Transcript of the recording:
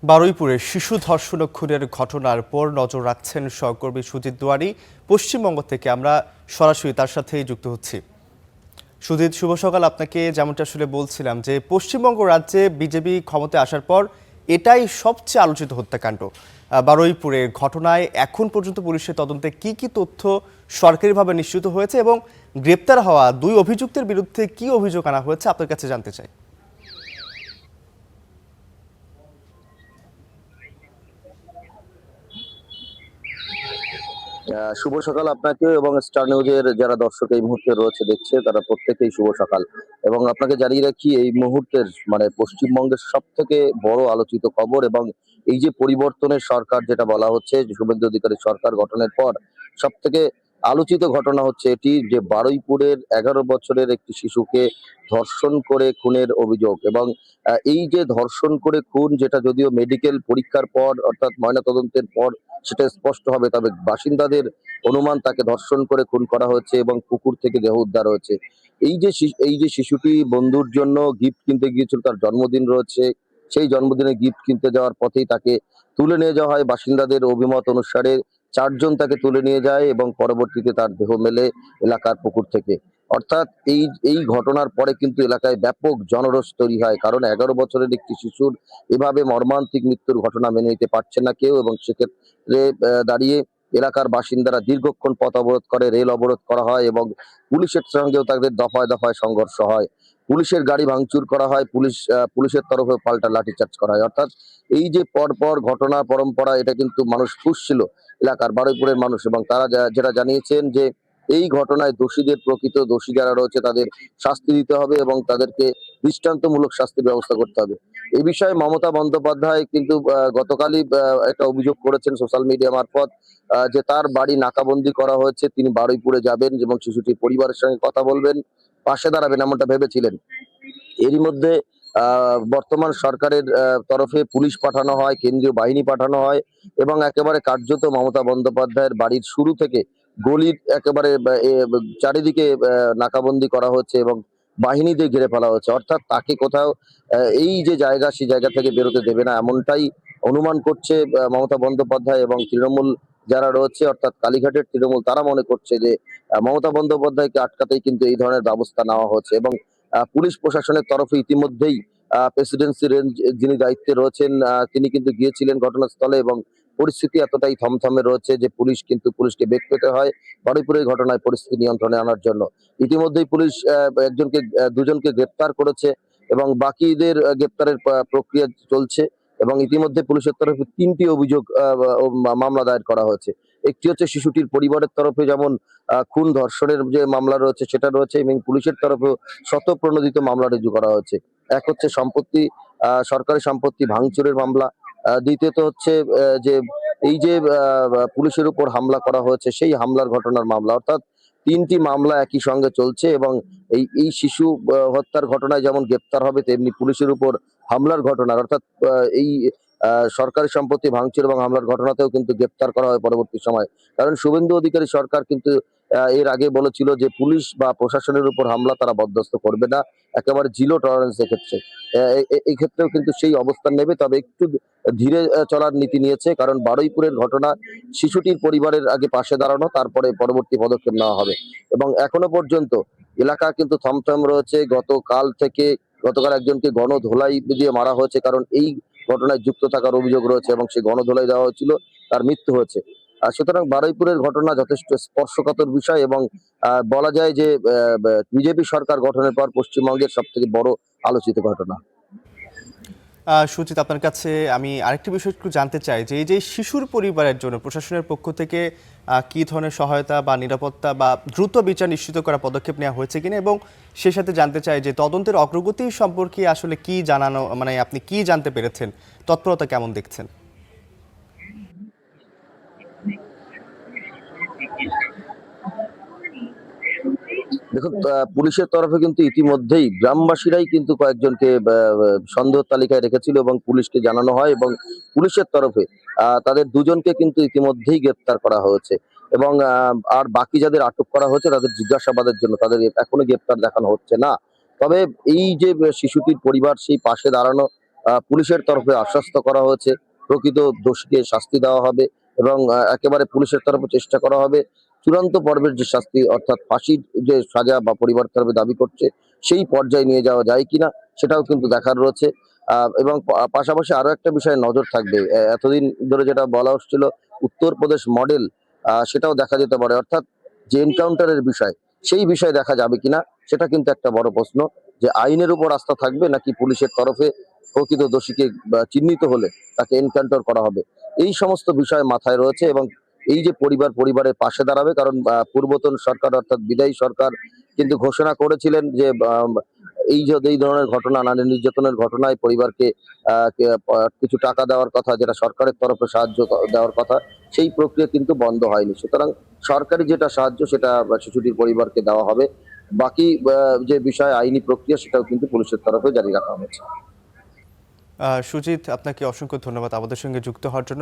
বারুইপুরে শিশু ধর্ষণ ও খুনের ঘটনার পর নজর রাখছেন সহকর্মী সুজিত দুয়ারি। পশ্চিমবঙ্গ থেকে আমরা সরাসরি তার সাথেই যুক্ত হচ্ছি। সুজিত, শুভ সকাল আপনাকে। যেমনটা আসলে বলছিলাম যে পশ্চিমবঙ্গ রাজ্যে বিজেপি ক্ষমতায় আসার পর এটাই সবচেয়ে আলোচিত হত্যাকাণ্ড। বারুইপুরের ঘটনায় এখন পর্যন্ত পুলিশের তদন্তে কি কি তথ্য সরকারিভাবে নিশ্চিত হয়েছে এবং গ্রেপ্তার হওয়া দুই অভিযুক্তের বিরুদ্ধে কি অভিযোগ আনা হয়েছে আপনার কাছে জানতে চাই। শুভ সকাল আপনাকে এবং স্টার নিউজের যারা দর্শক এই মুহূর্তে রয়েছে দেখছে তারা প্রত্যেকেই শুভ সকাল। এবং আপনাকে জানিয়ে রাখি এই মুহূর্তের পশ্চিমবঙ্গের সব থেকে বড় আলোচিত খবর এবং এই যে পরিবর্তনের সরকার যেটা বলা হচ্ছে, যে শুভেন্দু অধিকারী সরকার গঠনের পর সব থেকে আলোচিত ঘটনা হচ্ছে এটি যে বারুইপুরের 11 বছরের একটি শিশুকে ধর্ষণ করে খুনের অভিযোগ। এবং এই যে ধর্ষণ করে খুন, যেটা যদিও মেডিকেল পরীক্ষার পর অর্থাৎ ময়নাতদন্তের পর সেটা স্পষ্ট হবে, তবে বাসিন্দাদের অনুমান তাকে ধর্ষণ করে খুন করা হয়েছে এবং পুকুর থেকে দেহ উদ্ধার হয়েছে। এই যে শিশুটি বন্ধুর জন্য গিফট কিনতে গিয়েছিল, তার জন্মদিন রয়েছে, সেই জন্মদিনে গিফট কিনতে যাওয়ার পথেই তাকে তুলে নিয়ে যাওয়া হয়। বাসিন্দাদের অভিমত অনুসারে 4 জন তাকে তুলে নিয়ে যায় এবং পরবর্তীতে তার দেহ মেলে এলাকার পুকুর থেকে। অর্থাৎ এই এই ঘটনার পরে কিন্তু এলাকায় ব্যাপক জনরোষ তৈরি হয়, কারণ 11 বছরের একটি শিশুর এভাবে মর্মান্তিক মৃত্যুর ঘটনা মেনে নিতে পারছে না কেউ। এবং সেক্ষেত্রে দাঁড়িয়ে এলাকার বাসিন্দারা দীর্ঘক্ষণ পথ অবরোধ করে, রেল অবরোধ করা হয় এবং পুলিশের সঙ্গেও তাদের দফায় দফায় সংঘর্ষ হয়। পুলিশের গাড়ি ভাঙচুর করা হয়, পুলিশের তরফে পাল্টা লাঠিচার্জ করা হয়। অর্থাৎ এই যে পরপর ঘটনা পরম্পরা, এটা কিন্তু মানুষ খুঁজছিল, এলাকার বারুইপুরের মানুষ। এবং তারা যেটা জানিয়েছেন যে এই ঘটনায় প্রকৃত দোষী যারা রয়েছে তাদের শাস্তি দিতে হবে এবং তাদেরকে দৃষ্টান্তমূলক শাস্তির ব্যবস্থা করতে হবে। এই বিষয়ে মমতা বন্দ্যোপাধ্যায় কিন্তু গতকালই একটা অভিযোগ করেছেন সোশ্যাল মিডিয়া মারফত, যে তার বাড়ি নাকাবন্দি করা হয়েছে, তিনি বারুইপুরে যাবেন এবং শিশুটির পরিবারের সঙ্গে কথা বলবেন, পাশে দাঁড়াবেন, এমনটা ভেবেছিলেন। এরই মধ্যে বর্তমান সরকারের তরফে পুলিশ পাঠানো হয়, কেন্দ্রীয় বাহিনী পাঠানো হয় এবং একেবারে কার্যত মমতা বন্দ্যোপাধ্যায়ের বাড়ির শুরু থেকে গলির একেবারে চারিদিকে নাকাবন্দি করা হচ্ছে এবং বাহিনী দিয়ে ঘিরে ফেলা হচ্ছে। অর্থাৎ তাকে কোথাও এই যে জায়গা, সেই জায়গা থেকে বেরোতে দেবে না, এমনটাই অনুমান করছে মমতা বন্দ্যোপাধ্যায়। এবং তৃণমূল যারা রয়েছে, অর্থাৎ কালীঘাটের তৃণমূল, তারা মনে করছে যে মমতা বন্দ্যোপাধ্যায়কে আটকাতেই কিন্তু এই ধরনের ব্যবস্থা নেওয়া হচ্ছে। এবং পুলিশ প্রশাসনের তরফে ইতিমধ্যেই প্রেসিডেন্সি রেঞ্জ যিনি দায়িত্বে রয়েছেন, তিনি কিন্তু গিয়েছিলেন ঘটনাস্থলে এবং পরিস্থিতি এতটাই থমথমে রয়েছে যে পুলিশকে বেগ পেতে হয় বারুইপুরের ঘটনায় পরিস্থিতি নিয়ন্ত্রণে আনার জন্য। ইতিমধ্যেই পুলিশ দুজনকে গ্রেপ্তার করেছে এবং বাকিদের গ্রেপ্তারের প্রক্রিয়া চলছে। এবং ইতিমধ্যে পুলিশের তরফে 3টি অভিযোগ মামলা দায়ের করা হয়েছে। একটি হচ্ছে শিশুটির পরিবারের তরফে, যেমন খুন ধর্ষণের যে মামলা রয়েছে সেটা রয়েছে, এবং পুলিশের তরফেও স্বতঃপ্রণোদিত মামলা রুজু করা হয়েছে। এক হচ্ছে সরকারি সম্পত্তি ভাঙচুরের মামলা, দ্বিতীয়ত হচ্ছে যে এই যে পুলিশের উপর হামলা করা হয়েছে সেই হামলার ঘটনার মামলা। অর্থাৎ 3টি মামলা একই সঙ্গে চলছে এবং এই শিশু হত্যার ঘটনায় যেমন গ্রেপ্তার হবে, তেমনি পুলিশের উপর হামলার ঘটনার, অর্থাৎ এই সরকারি সম্পত্তি ভাঙচুর এবং হামলার ঘটনাতেও কিন্তু গ্রেপ্তার করা হয় পরবর্তী সময়। কারণ শুভেন্দু অধিকারী সরকার কিন্তু এর আগে বলেছিল যে পুলিশ বা প্রশাসনের উপর হামলা তারা বরদাস্ত করবে না, একেবারে জিরো টলারেন্স এক্ষেত্রে। এই ক্ষেত্রেও কিন্তু সেই অবস্থান নেবে, তবে একটু ধীরে চলার নীতি নিয়েছে, কারণ বারুইপুরের ঘটনা, শিশুটির পরিবারের আগে পাশে দাঁড়ানো, তারপরে পরবর্তী পদক্ষেপ নেওয়া হবে। এবং এখনো পর্যন্ত এলাকা কিন্তু থমথম রয়েছে। গতকাল একজনকে গণধোলাই দিয়ে মারা হয়েছে, কারণ এই ঘটনায় যুক্ত থাকার অভিযোগ রয়েছে এবং সে গণধোলাই দেওয়া হয়েছিল, তার মৃত্যু হয়েছে। সুতরাং বারুইপুরের ঘটনা যথেষ্ট স্পর্শকাতর বিষয় এবং বলা যায় যে বিজেপি সরকার গঠনের পর পশ্চিমবঙ্গের সব থেকে বড় আলোচিত ঘটনা। সুচিত, আপনার কাছে আমি আরেকটি বিষয় একটু জানতে চাই যে এই যে শিশুর পরিবারের জন্য প্রশাসনের পক্ষ থেকে কি ধরনের সহায়তা বা নিরাপত্তা বা দ্রুত বিচার নিশ্চিত করা পদক্ষেপ নেওয়া হয়েছে কিনা, এবং সে সাথে জানতে চাই যে তদন্তের অগ্রগতি সম্পর্কে আসলে কি জানানো, মানে আপনি কি জানতে পেরেছেন, তৎপরতা কেমন দেখছেন? দেখুন, পুলিশের তরফে কিন্তু ইতিমধ্যেই গ্রামবাসীরাই কিন্তু কয়েকজনকে সন্দেহ তালিকায় রেখেছিল এবং পুলিশকে জানানো হয় এবং পুলিশের তরফে তাদের 2জনকে কিন্তু ইতিমধ্যেই গ্রেপ্তার করা হয়েছে। এবং আর বাকি যাদের আটক করা হয়েছে তাদের জিজ্ঞাসাবাদের জন্য তাদের এখনো গ্রেপ্তার দেখানো হচ্ছে না। তবে এই যে শিশুটির পরিবার, সেই পাশে দাঁড়ানো পুলিশের তরফে আশ্বস্ত করা হয়েছে প্রকৃত দোষীকে শাস্তি দেওয়া হবে এবং একেবারে পুলিশের তরফে চেষ্টা করা হবে চূড়ান্ত পর্বের যে শাস্তি অর্থাৎ ফাঁসির যে সাজা বা পরিবার তরফে দাবি করছে সেই পর্যায়ে নিয়ে যাওয়া যায় কিনা সেটাও কিন্তু দেখার রয়েছে। এবং পাশাপাশি আরো একটা বিষয়ে নজর থাকবে, এতদিন ধরে যেটা বলা হচ্ছিল উত্তরপ্রদেশ মডেল, সেটাও দেখা যেতে পারে, অর্থাৎ যে এনকাউন্টারের বিষয় সেই বিষয় দেখা যাবে কিনা সেটা কিন্তু একটা বড় প্রশ্ন, যে আইনের উপর আস্থা থাকবে নাকি পুলিশের তরফে প্রকৃত দোষীকে চিহ্নিত হলে তাকে এনকাউন্টার করা হবে। এই সমস্ত বিষয় মাথায় রয়েছে এবং এই যে পরিবারের পাশে দাঁড়াবে, কারণ পূর্বতন সরকার অর্থাৎ বিদায়ী সরকার কিন্তু ঘোষণা করেছিলেন যে এই ধরনের ঘটনা, নারী নির্যাতনের ঘটনায় পরিবারকে কিছু টাকা দেওয়ার কথা, যেটা সরকারের তরফে সাহায্য দেওয়ার কথা, সেই প্রক্রিয়া কিন্তু বন্ধ হয়নি। সুতরাং সরকারি যেটা সাহায্য সেটা শিশুটির পরিবারকে দেওয়া হবে। বাকি যে বিষয় আইনি প্রক্রিয়া সেটাও কিন্তু পুলিশের তরফে জারি রাখা হয়েছে। সুজিত, আপনাকে অসংখ্য ধন্যবাদ আমাদের সঙ্গে যুক্ত হওয়ার জন্য।